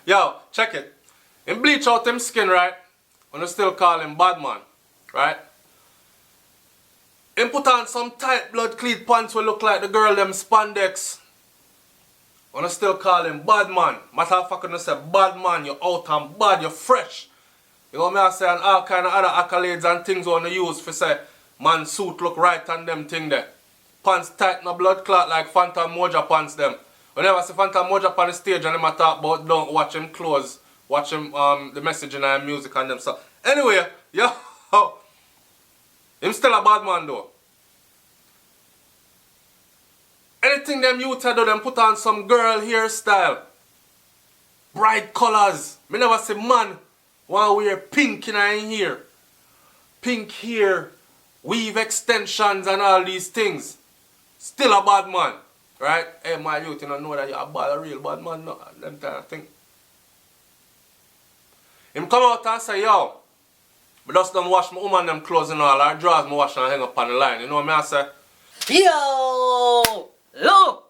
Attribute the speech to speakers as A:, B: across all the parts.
A: Yo, check it. Him bleach out him skin, right? And you still call him bad man, right? Him put on some tight blood cleat pants will look like the girl them spandex. And you still call him bad man. Matter of fact, you say bad man, you're out and bad, you're fresh. You know what I say, and all kind of other accolades and things you want to use for say, man suit look right and them thing there. Pants tight, no blood clot like Phantom Moja pants them. Whenever I see Phantom Moja on the stage and them I talk about don't watch him clothes, watch him the messaging and music and them stuff. Anyway, yo, him still a bad man though. Anything them youth do, them put on some girl hairstyle. Bright colors. Me never see man want wear pink in here. Pink hair, weave extensions and all these things. Still a bad man. Right? Hey, my youth, you don't know that you're a real bad man. No, them kind of thing. Him come out and say, yo, I just don't wash my woman them clothes and all. Her drawers I wash and hang up on the line. You know what I say?
B: Yo! Low!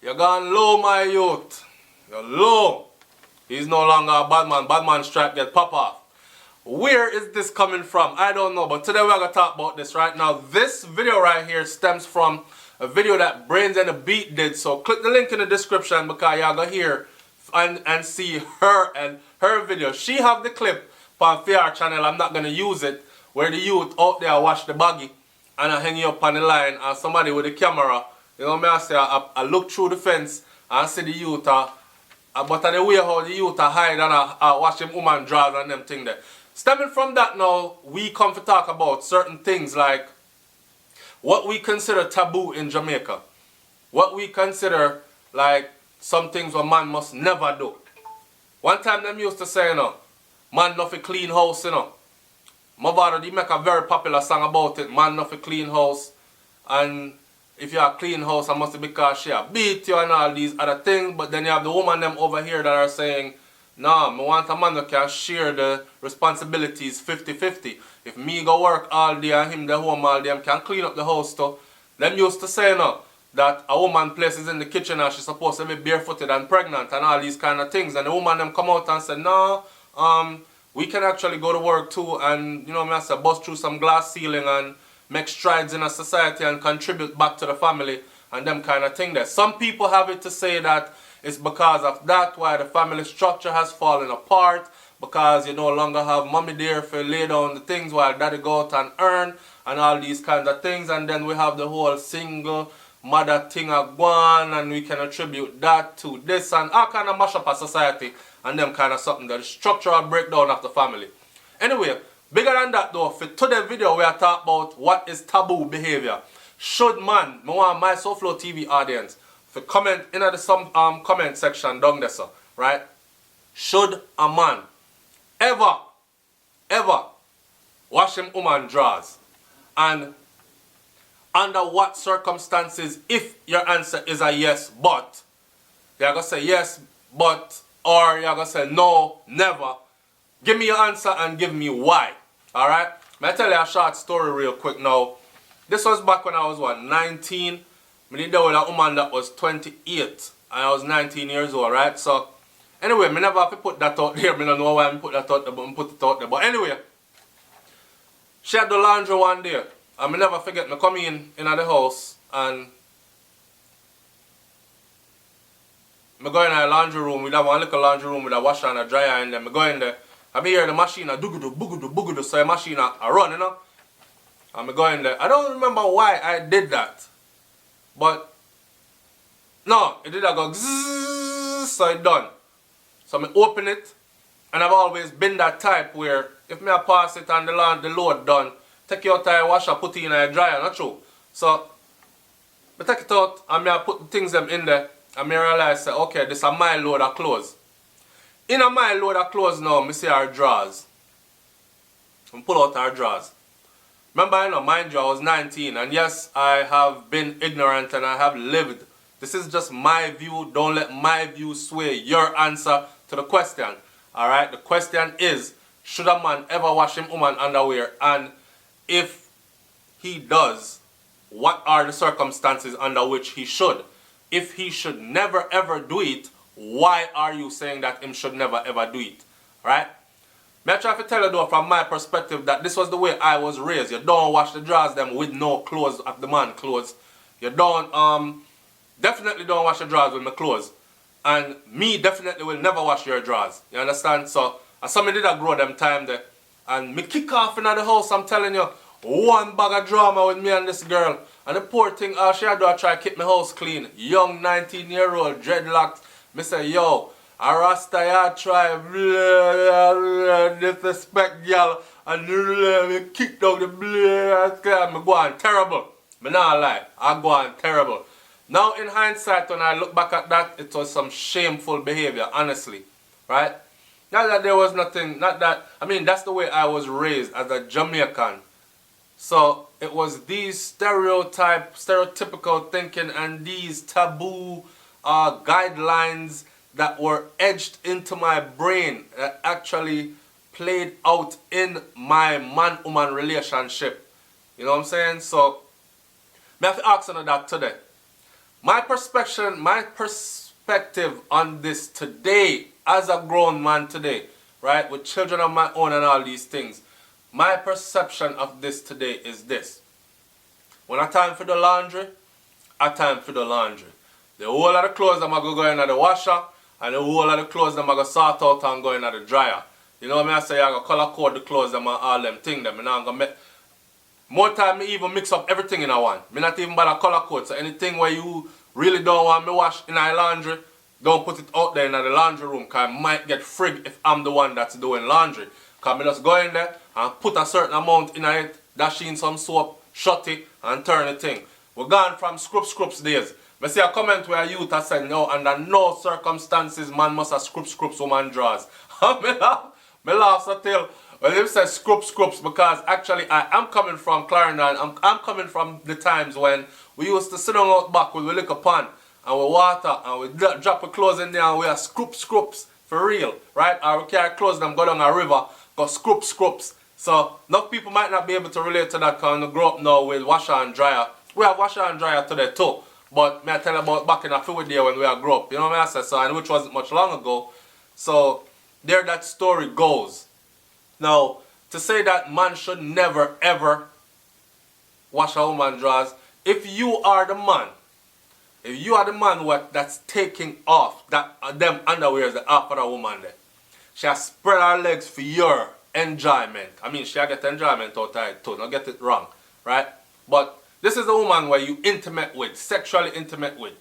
A: You're gone low, my youth. You're low. He's no longer a bad man. Bad man stripe get pop off. Where is this coming from? I don't know. But today we're going to talk about this right now. This video right here stems from a video that Brains and the Beat did. So click the link in the description because y'all go here and see her video. She have the clip on our channel. I'm not going to use it. Where the youth out there watch the baggy and I hang you up on the line and somebody with a camera. You know what I say? I look through the fence and see the youth. But the way how the youth hide and I watch them woman draws and them thing there. Stemming from that now, we come to talk about certain things like what we consider taboo in Jamaica. What we consider like some things a man must never do. One time them used to say, you know, man not for clean house, you know. My father did make a very popular song about it, man not for clean house. And if you have a clean house, it must be because she beat you and all these other things. But then you have the woman them over here that are saying, nah, I want a man that can share the responsibilities 50-50. If me go work all day and him the home all day, can clean up the house too. Them used to say no, that a woman places in the kitchen and she's supposed to be barefooted and pregnant and all these kind of things. And the woman them come out and say, no, we can actually go to work too and, you know, I say, bust through some glass ceiling and make strides in a society and contribute back to the family and them kind of thing there. Some people have it to say that it's because of that why the family structure has fallen apart, because you no longer have mommy there for lay down the things while daddy go out and earn and all these kinds of things. And then we have the whole single mother thing of gone and we can attribute that to this and all kind of mash up a society and them kind of something, the structural breakdown of the family. Anyway, bigger than that though, for today's video we are talking about what is taboo behavior. Should man, I want my SouFLoTV audience to comment in the comment section down there, so, right? Should a man ever wash him woman drawers? And under what circumstances, if your answer is a yes, but, you're going to say yes, but, or you're going to say no, never. Give me your answer and give me why. Alright? I'll tell you a short story real quick now. This was back when I was, what, 19? I did that with a woman that was 28 and I was 19 years old, right? So, anyway, I never have to put that out there. I don't know why I put that out there, but I put it out there. But anyway, she had the laundry one day. And I never forget, I come in the house and I go in the laundry room. We have one little laundry room with a washer and a dryer in there. I go in there. I hear the machine a do-do-do, boogudu, boogudu, so the machine a run, you know? And I go in there. I don't remember why I did that. But, no, it did a go zzz, so it done. So I open it, and I've always been that type where if I pass it and the load done, take it out of the washer, put it in a dryer, not true. So, I take it out, and I put the things them in there, and I realize, say, okay, this is my load of clothes. In my load of clothes now, I see our drawers. I pull out our drawers. Remember, you know, mind you, I was 19, and yes, I have been ignorant and I have lived. This is just my view. Don't let my view sway your answer to the question. Alright, the question is, should a man ever wash him woman underwear? And if he does, what are the circumstances under which he should? If he should never ever do it, why are you saying that him should never ever do it? Right? I try to tell you though from my perspective that this was the way I was raised. You don't wash the drawers them with no clothes of the man clothes. You don't definitely don't wash the drawers with my clothes. And me definitely will never wash your drawers. You understand? So as somebody did grow them time there. And me kick off in the house, I'm telling you, one bag of drama with me and this girl. And the poor thing, all she had to do, I try to keep my house clean. Young 19-year-old, dreadlocks. Me say, yo, a Rasta ya try disrespect y'all and me kick down the blade. Me go on terrible. Me not lie, I go on terrible. Now in hindsight, when I look back at that, it was some shameful behavior, honestly. Right? Not that there was nothing, not that, I mean, that's the way I was raised as a Jamaican. So it was these stereotypical thinking and these taboo guidelines that were etched into my brain that actually played out in my man-woman relationship. You know what I'm saying? So, I have to ask you that today. My perspective on this today, as a grown man today, right, with children of my own and all these things, my perception of this today is this. When I time for the laundry, I time for the laundry. The whole of the clothes I'm going to go in the washer, and the whole of the clothes I'm going to sort out and go in the dryer. You know what I say? I'm going to color code the clothes and all them things. I'm going to make more time me even mix up everything in a one. Me not even bother color code. So anything where you really don't want me wash in a laundry, don't put it out there in the laundry room, because I might get frigged if I'm the one that's doing laundry. Because I just go in there and put a certain amount in it, dash in some soap, shut it, and turn the thing. We're gone from scrubs days. I see a comment where a youth has said, no, under no circumstances man must have scrubs woman drawers. Me laugh so till when they say scrubs because actually I am coming from Clarendon. I'm coming from the times when we used to sit down out back with a little pan and we water and we drop the clothes in there and we are scrubs for real, right? Or we carry clothes and go down a river, go scrubs. So enough people might not be able to relate to that because we grow up now with washer and dryer. We have washer and dryer today too. But may I tell you about back in a few days when we grew up, you know what I say? So, and which wasn't much long ago. So there that story goes. Now, to say that man should never ever wash a woman's drawers, if you are the man that's taking off that them underwears that off of a woman there, she has spread her legs for your enjoyment. I mean, she get enjoyment out of it too, don't get it wrong, right? But this is a woman where you intimate with, sexually intimate with.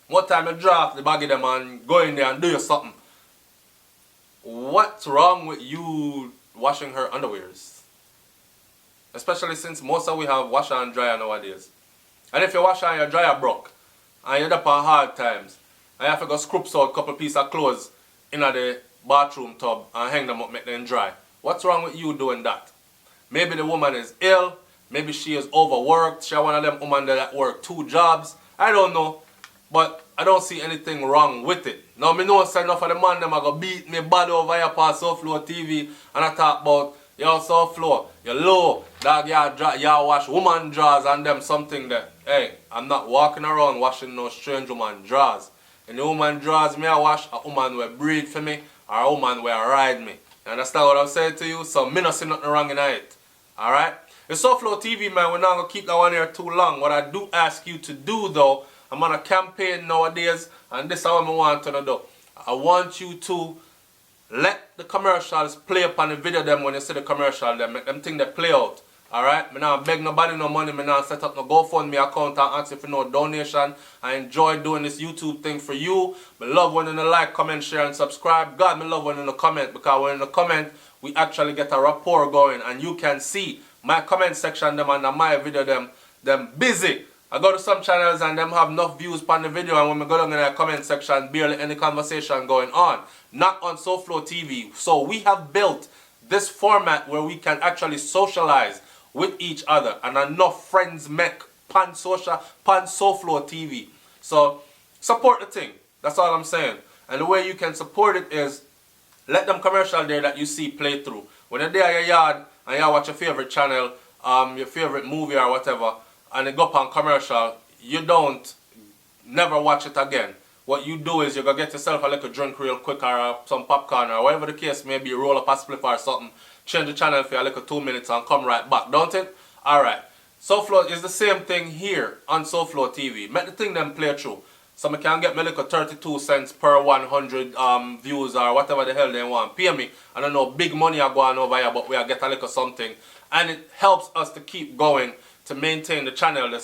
A: One time you draw the bag of them and go in there and do your something. What's wrong with you washing her underwears? Especially since most of we have washer and dryer nowadays. And if your washer and your dryer broke, and you're up on hard times, and you have to go scrubs out a couple pieces of clothes in the bathroom tub and hang them up, make them dry. What's wrong with you doing that? Maybe the woman is ill. Maybe she is overworked. She's one of them women that work 2 jobs. I don't know. But I don't see anything wrong with it. Now, me know enough of the man them are going to beat me bad over here on SouFLoTV. And I talk about, yo, SouFlo, you're low. Dog, y'all wash woman drawers and them something there. Hey, I'm not walking around washing no strange woman drawers. And the woman drawers me I wash, a woman will breathe for me, or a woman will ride me. You understand what I'm saying to you? So, me not see nothing wrong in it. Alright? The SouFLoTV, man, we're not going to keep that one here too long. What I do ask you to do, though, I'm on a campaign nowadays, and this is what I want to do. I want you to let the commercials play up on the video them when you see the commercial, them, make them think they play out. Alright? I not beg nobody no money, I not set up no GoFundMe account and ask you for no donation. I enjoy doing this YouTube thing for you. I love when you like, comment, share, and subscribe. God, I love when you comment, because when you comment, we actually get a rapport going, and you can see my comment section them and my video them busy. I go to some channels and them have enough views on the video, and when we go down in the comment section, barely any conversation going on. Not on SouFLoTV. So we have built this format where we can actually socialize with each other, and enough friends make pan SouFLoTV. So support the thing. That's all I'm saying. And the way you can support it is let them commercial there that you see play through. When you're there at your yard and you watch your favorite channel, your favorite movie or whatever, and it go up on commercial, you don't never watch it again. what you do is you're going to get yourself a little drink real quick or some popcorn or whatever the case may be, roll up a spliff or something, change the channel for a little 2 minutes and come right back, don't it? Alright, SouFlo is the same thing here on SouFLoTV. Make the thing them play through. So I can get me like 32 cents per 100 views or whatever the hell they want. Pay me. I don't know, big money are going over here, but we are get a little something. And it helps us to keep going, to maintain the channel.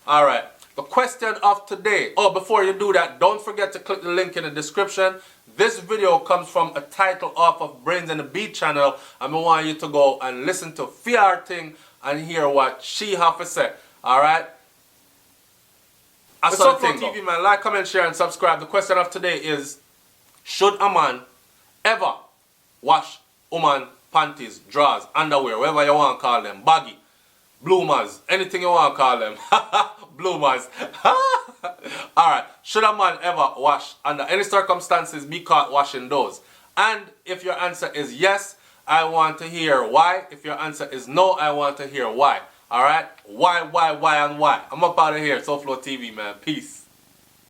A: Alright, the question of today. Oh, before you do that, don't forget to click the link in the description. This video comes from a title off of Brains and the Beat channel. And I want you to go and listen to Fear Thing and hear what she have to say. Alright? As SouFLoTV, man, like, comment, share, and subscribe. The question of today is, should a man ever wash woman panties, drawers, underwear, whatever you want to call them, baggy, bloomers, anything you want to call them, bloomers. Alright, should a man ever wash, under any circumstances, be caught washing those? And if your answer is yes, I want to hear why. If your answer is no, I want to hear why. Alright? Why, and why? I'm up out of here. SouFLoTV, man. Peace.